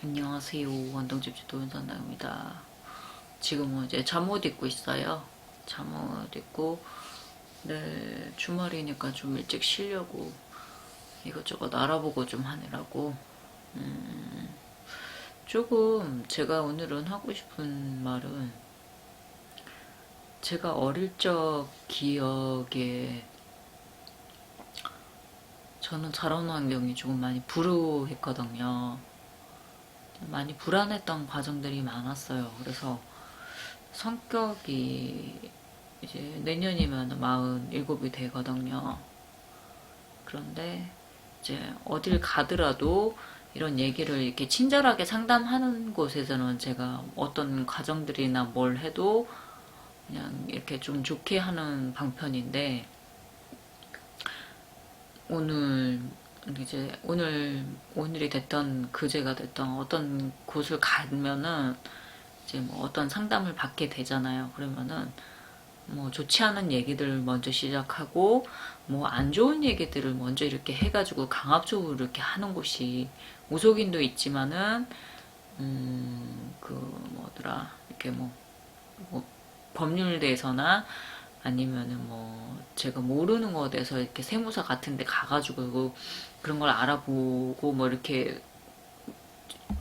안녕하세요. 원동집주 도윤선당입니다. 지금은 이제 잠옷 입고 있어요. 잠옷 입고 내일 주말이니까 좀 일찍 쉬려고 이것저것 알아보고 좀 하느라고 조금 제가 오늘은 하고 싶은 말은 제가 어릴 적 기억에 저는 자라온 환경이 조금 많이 불우했거든요. 많이 불안했던 과정들이 많았어요. 그래서 성격이 이제 내년이면 47이 되거든요. 그런데 이제 어딜 가더라도 이런 얘기를 이렇게 친절하게 상담하는 곳에서는 제가 어떤 과정들이나 뭘 해도 그냥 이렇게 좀 좋게 하는 방편인데, 오늘 이제 오늘이 됐던 그제가 됐던 어떤 곳을 가면은 이제 뭐 어떤 상담을 받게 되잖아요. 그러면은 뭐 좋지 않은 얘기들 먼저 시작하고 뭐 안 좋은 얘기들을 먼저 이렇게 해가지고 강압적으로 이렇게 하는 곳이, 무속인도 있지만은 그 뭐더라 이렇게 뭐 법률대에서나 아니면은 뭐 제가 모르는 거에 대해서 이렇게 세무사 같은 데 가가지고 그런 걸 알아보고 뭐 이렇게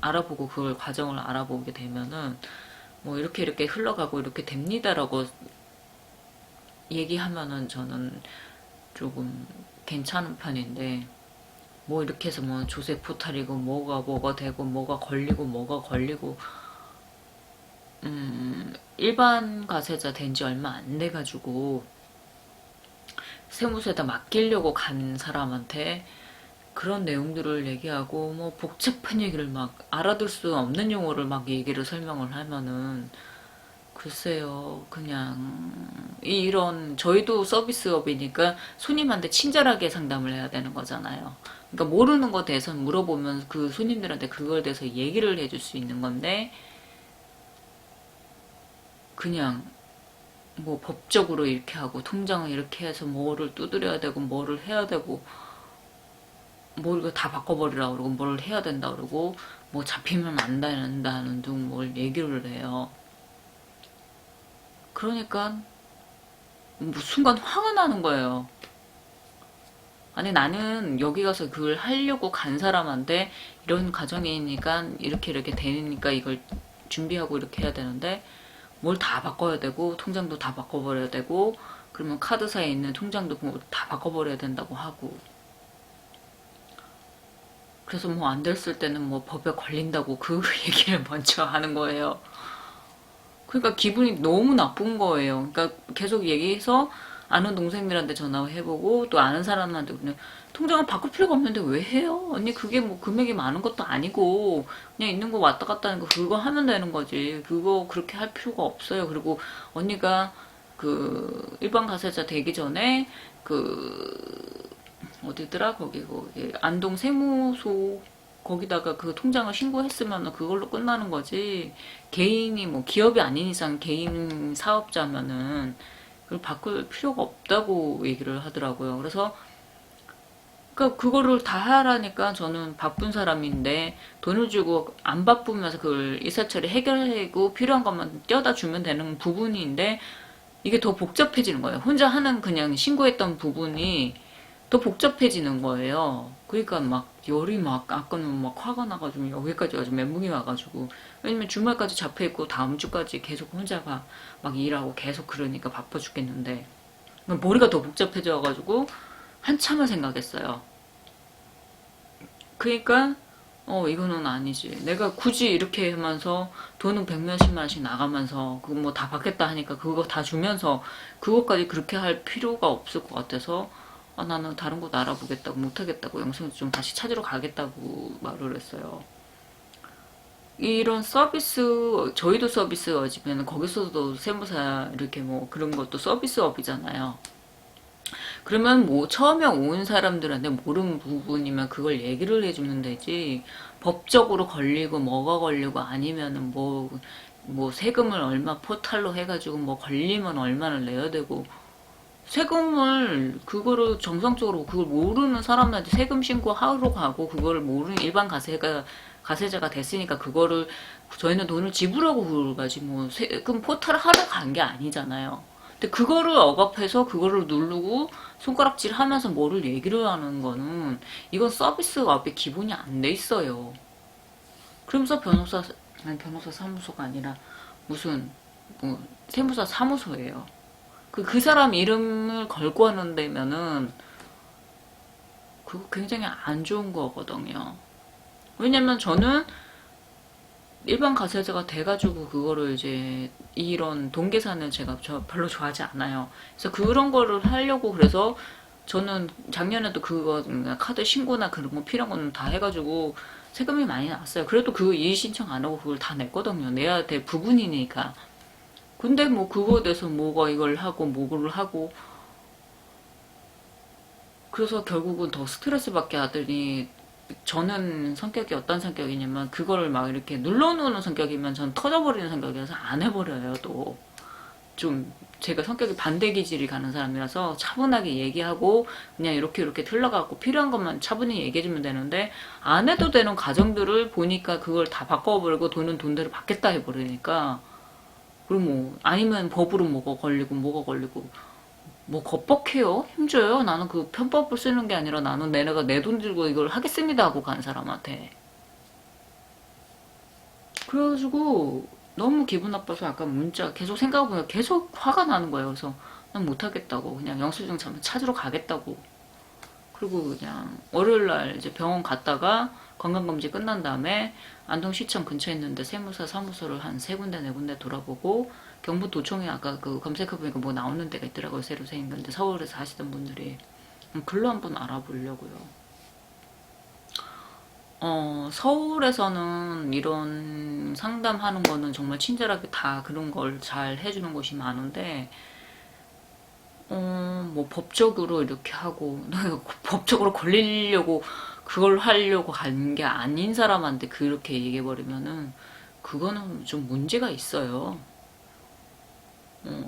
알아보고 그걸 과정을 알아보게 되면은 뭐 이렇게 흘러가고 이렇게 됩니다라고 얘기하면은 저는 조금 괜찮은 편인데, 뭐 이렇게 해서 뭐 조세 포탈이고 뭐가 되고 뭐가 걸리고 일반 가세자 된 지 얼마 안 돼가지고 세무서에다 맡기려고 간 사람한테 그런 내용들을 얘기하고 뭐 복잡한 얘기를 막 알아들 수 없는 용어를 막 얘기를 설명을 하면은, 글쎄요, 그냥 이런 저희도 서비스업이니까 손님한테 친절하게 상담을 해야 되는 거잖아요. 그러니까 모르는 것에 대해서 물어보면 그 손님들한테 그걸 대해서 얘기를 해줄 수 있는 건데, 그냥 뭐 법적으로 이렇게 하고 통장을 이렇게 해서 뭐를 두드려야 되고 뭐를 해야 되고 뭘 다 바꿔버리라 그러고 뭘 해야 된다 그러고 뭐 잡히면 안 된다는 등 뭘 얘기를 해요. 그러니까 뭐 순간 화가 나는 거예요. 아니, 나는 여기 가서 그걸 하려고 간 사람한테 이런 과정이니까 이렇게 되니까 이걸 준비하고 이렇게 해야 되는데 뭘 다 바꿔야 되고 통장도 다 바꿔버려야 되고 그러면 카드사에 있는 통장도 다 바꿔버려야 된다고 하고, 그래서 뭐 안 됐을 때는 뭐 법에 걸린다고 그 얘기를 먼저 하는 거예요. 그러니까 기분이 너무 나쁜 거예요. 그러니까 계속 얘기해서 아는 동생들한테 전화해보고 또 아는 사람한테 그냥 통장을 바꿀 필요가 없는데 왜 해요? 언니 그게 뭐 금액이 많은 것도 아니고 그냥 있는 거 왔다 갔다 하는 거 그거 하면 되는 거지. 그거 그렇게 할 필요가 없어요. 그리고 언니가 그 일반 가세자 되기 전에 그 어디더라 거기 안동 세무소 거기다가 그 통장을 신고했으면 그걸로 끝나는 거지. 개인이 뭐 기업이 아닌 이상 개인 사업자면은 그걸 바꿀 필요가 없다고 얘기를 하더라고요. 그래서 그러니까 그거를 다 하라니까 저는 바쁜 사람인데 돈을 주고 안 바쁘면서 그걸 이사처리 해결하고 필요한 것만 떼어다 주면 되는 부분인데 이게 더 복잡해지는 거예요. 혼자 하는 그냥 신고했던 부분이 더 복잡해지는 거예요. 그러니까 막 열이 막 아까는 막 화가 나가지고 여기까지 와서 멘붕이 와가지고, 왜냐면 주말까지 잡혀있고 다음 주까지 계속 혼자 막 일하고 계속 그러니까 바빠 죽겠는데 머리가 더 복잡해져가지고 한참을 생각했어요. 그러니까 이거는 아니지. 내가 굳이 이렇게 하면서 돈은 백몇십만 원씩 나가면서 그거 뭐 다 받겠다 하니까 그거 다 주면서 그것까지 그렇게 할 필요가 없을 것 같아서, 나는 다른 곳 알아보겠다고, 못하겠다고, 영상 좀 다시 찾으러 가겠다고 말을 했어요. 이런 서비스, 저희도 서비스업이면 거기서도 세무사 이렇게 뭐 그런 것도 서비스업이잖아요. 그러면 뭐 처음에 온 사람들한테 모르는 부분이면 그걸 얘기를 해주면 되지. 법적으로 걸리고 뭐가 걸리고 아니면은 뭐 세금을 얼마 포탈로 해가지고 뭐 걸리면 얼마를 내야 되고, 세금을 그거를 정상적으로 그걸 모르는 사람한테 세금 신고하러 가고 그거를 모르는 일반 가세가 가세자가 됐으니까 그거를 저희는 돈을 지불하고 가지 뭐 세금 포탈을 하러 간 게 아니잖아요. 근데 그거를 억압해서 그거를 누르고 손가락질 하면서 뭐를 얘기를 하는 거는 이건 서비스업의 기본이 안 돼 있어요. 그러면서 변호사 사무소가 아니라 무슨 뭐 세무사 사무소예요. 그 사람 이름을 걸고 하는 데면은 그거 굉장히 안 좋은 거거든요. 왜냐면 저는 일반 가세자가 돼가지고 그거를 이제 이런 동계산을 제가 별로 좋아하지 않아요. 그래서 그런 거를 하려고 그래서 저는 작년에도 그거 카드 신고나 그런 거 필요한 거는 다 해가지고 세금이 많이 나왔어요. 그래도 그거 이의 신청 안 하고 그걸 다 냈거든요. 내야 될 부분이니까. 근데 뭐 그거에 대해서 뭐가 이걸 하고 뭐를 하고 그래서 결국은 더 스트레스 받게 하더니 저는 성격이 어떤 성격이냐면 그거를 막 이렇게 눌러놓는 성격이면 전 터져버리는 성격이라서 안 해버려요. 또 좀 제가 성격이 반대 기질이 가는 사람이라서 차분하게 얘기하고 그냥 이렇게 흘러가고 필요한 것만 차분히 얘기해주면 되는데 안 해도 되는 과정들을 보니까 그걸 다 바꿔버리고 돈은 돈대로 받겠다 해버리니까 그리고 뭐 아니면 법으로 뭐가 걸리고 뭐 겁박해요? 힘줘요? 나는 그 편법을 쓰는 게 아니라 나는 내가 내 돈 들고 이걸 하겠습니다 하고 간 사람한테. 그래가지고 너무 기분 나빠서 아까 문자 계속 생각해보면 계속 화가 나는 거예요. 그래서 난 못하겠다고 그냥 영수증 찾으러 가겠다고. 그리고 그냥 월요일날 이제 병원 갔다가 건강검진 끝난 다음에 안동시청 근처에 있는데 세무사 사무소를 한 세 군데 네 군데 돌아보고 경북도청에 아까 그 검색해보니까 뭐 나오는 데가 있더라고요. 새로 생긴 건데 서울에서 하시던 분들이 글로 한번 알아보려고요. 서울에서는 이런 상담하는 거는 정말 친절하게 다 그런 걸 잘 해주는 곳이 많은데 뭐 법적으로 이렇게 하고 법적으로 걸리려고 그걸 하려고 간 게 아닌 사람한테 그렇게 얘기해버리면은 그거는 좀 문제가 있어요.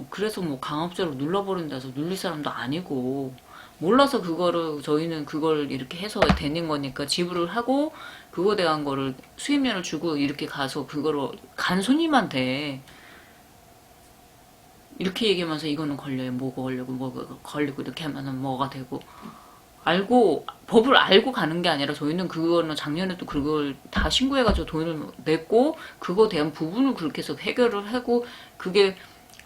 그래서 뭐 강압적으로 눌러버린다 해서 눌릴 사람도 아니고 몰라서 그거를 저희는 그걸 이렇게 해서 되는 거니까 지불을 하고 그거에 대한 거를 수임료를 주고 이렇게 가서 그거를 간 손님한테 이렇게 얘기하면서 이거는 걸려요. 뭐가 걸리고 뭐가 걸리고 이렇게 하면은 뭐가 되고 알고 법을 알고 가는 게 아니라 저희는 그거는 작년에도 그걸 다 신고해가지고 돈을 냈고 그거 대한 부분을 그렇게 해서 해결을 하고 그게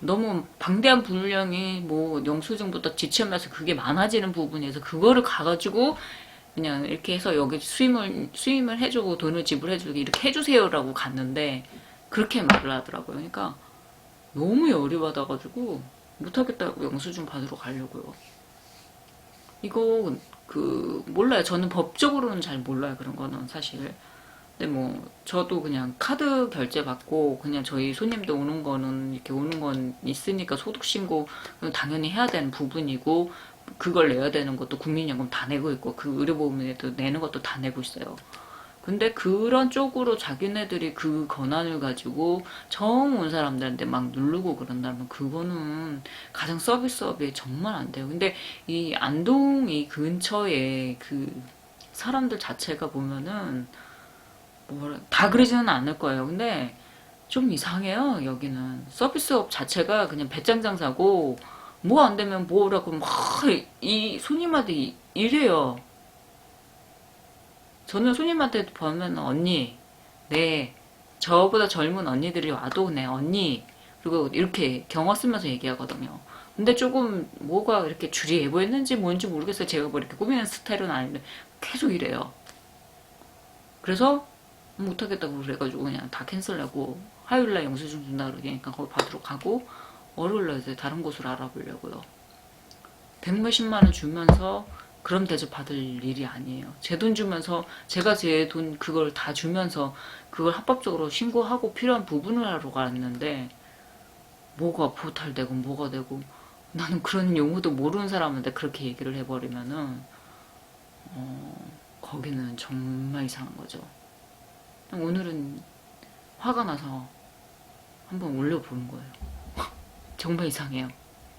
너무 방대한 분량이 뭐 영수증부터 지체하면서 그게 많아지는 부분에서 그거를 가가지고 그냥 이렇게 해서 여기 수임을 해주고 돈을 지불해주고 이렇게 해주세요라고 갔는데 그렇게 말을 하더라고요. 그러니까 너무 열이 받아가지고 못하겠다고 영수증 받으러 가려고요. 이거 몰라요. 저는 법적으로는 잘 몰라요. 그런 거는 사실. 근데 뭐 저도 그냥 카드 결제 받고 그냥 저희 손님들 오는 거는 이렇게 오는 건 있으니까 소득 신고 당연히 해야 되는 부분이고 그걸 내야 되는 것도 국민연금 다 내고 있고 그 의료보험에도 내는 것도 다 내고 있어요. 근데 그런 쪽으로 자기네들이 그 권한을 가지고 처음 온 사람들한테 막 누르고 그런다면 그거는 가정 서비스업이 정말 안 돼요. 근데 이 안동 이 근처에 그 사람들 자체가 보면은 다 그러지는 않을 거예요. 근데 좀 이상해요. 여기는 서비스업 자체가 그냥 배짱 장사고 뭐 안 되면 뭐라고 막 이 손님한테 이래요. 저는 손님한테 보면 언니, 네, 저보다 젊은 언니들이 와도 네 언니 그리고 이렇게 경어 쓰면서 얘기하거든요. 근데 조금 뭐가 이렇게 줄이 예보했는지 뭔지 모르겠어요. 제가 뭐 이렇게 꾸미는 스타일은 아닌데 계속 이래요. 그래서 못하겠다고 그래가지고 그냥 다 캔슬하고 화요일날 영수증 준다 그러니까 거기 받으러 가고 월요일날 이제 다른 곳으로 알아보려고요. 백몇십만 원 주면서 그럼 대접 받을 일이 아니에요. 제 돈 주면서 제가 제 돈 그걸 다 주면서 그걸 합법적으로 신고하고 필요한 부분을 하러 갔는데 뭐가 포탈되고 뭐가 되고 나는 그런 용어도 모르는 사람한테 그렇게 얘기를 해버리면은 거기는 정말 이상한 거죠. 오늘은 화가 나서 한번 올려보는 거예요. 정말 이상해요.